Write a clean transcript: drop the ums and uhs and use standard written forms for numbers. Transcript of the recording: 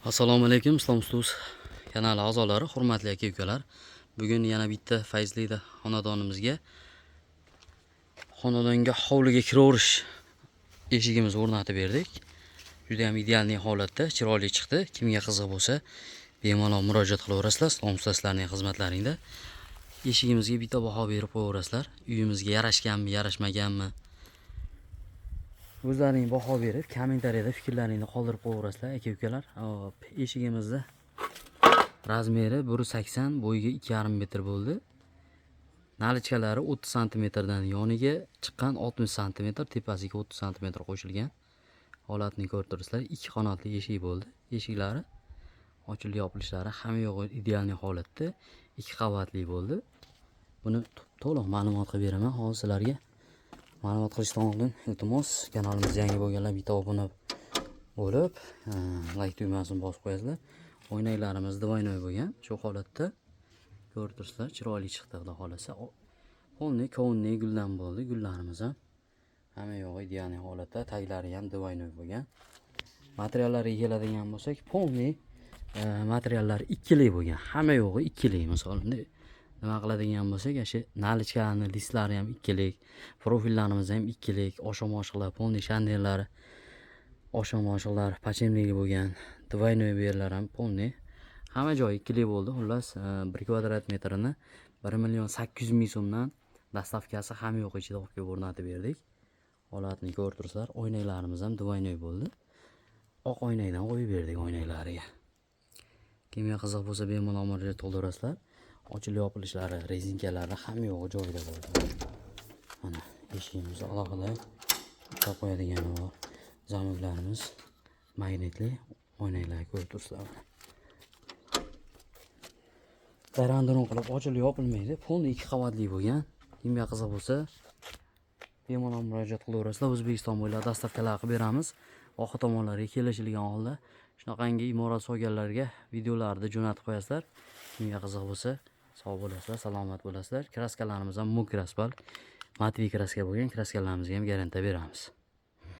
Assalomu alaykum, Islom Ustoz kanali a'zolari, hurmatli aka-ukalar. Bugun yana bitta fayzli xonadonimizga hovliga kiraverish eshigimizni o'rnatib berdik. Juda ham ideal holatda, chiroyli chiqdi. Kimga qiziq bo'lsa, bemalol murojaat qilaverasizlar, Islom Ustozlarining xizmatlaringda. Eshigimizga bitta baho berib qo'yaverasizlar. Uyimizga yarashganmi, yarashmaganmi? O'zlaring baho berib, kommentariyada fikrlaringni qoldirib qo'yaverasizlar, aka-ukalar. Hop, eshigimizni razmeri 1.80, bo'yiga 2,5 metr bo'ldi. Nalichkalari 30 cm dan yoniga chiqqan 60 cm, tepasiga 30 cm qo'shilgan. Holatni ko'rib turibsizlar. 2 qanotli eshik bo'ldi. Eshiklari ochilib yopilishlari hamma yo'g'i ideal holatda. 2 qavatli bo'ldi. Buni to'liq ma'lumot qilib beraman hozir sizlarga. Ma'lumot qilishdan oldin iltimos, kanalimizga yangi bo'lganlar bitta obuna bo'lib, like tugmasini bosib qo'yasizlar. O'ynaklarimiz divoynoy bo'lgan. Shu holatda ko'rib turibsizlar, chiroyli chiqdi xudo xolasa. Polni kovunli guldan bo'ldi. Gullarimiz ham hamma yo'g'i ideal holatda, taglari ham divoynoy bo'lgan. Materiallariga keladigan bo'lsak, polni materiallar ikkili bo'lgan. Hamma yo'g'i ikkili. Masalan, nima qiladigan bo'lsak, shu nalichkani listlari ham ikkilik, profillarimiz ham ikkilik, osha-moshiqlar, polni shandelari, osha-moshiqlar pachemnili bo'lgan, divoynoy berlar ham polni. Hamma joyi ikkilik bo'ldi. Xullas, 1 kvadrat metrini 1.800.000 so'mdan dastavkasi hamma yo'q ichida olib kelib o'rnatib berdik. Holatni ko'rib turibsizlar. O'ynaklarimiz ham divoynoy bo'ldi. Oq o'ynakdan qo'yib berdik o'ynaklariga. Kimga qiziq bo'lsa, bemalol murojaat qildirasizlar. Ochilib yopilishlari, rezinkalari hamma yo'g'i joyida bo'ldi. Mana eshigimiz alohida ushlab qo'yadigani bor. Zamoklarimiz magnitli o'ynaklar ko'rib turibsizlar. Darandon qilib ochilib yopilmaydi. Polni 2 qavatli bo'lgan. Kimga qiziq bo'lsa, bemalol murojaat qilaverasizlar. O'zbekiston bo'ylab dastavkalar qilib beramiz. Oxir tomonlariga kelishilgan holda shunaqangi imorat solganlarga videolarni jo'natib qo'yasizlar. Kimga qiziq bo'lsa, sog' bo'lasizlar, salomat bo'lasizlar. Kraskalarimiz ham muk kraskal, matviy kraska bo'lgan. Kraskalarimizga ham garantiya beramiz.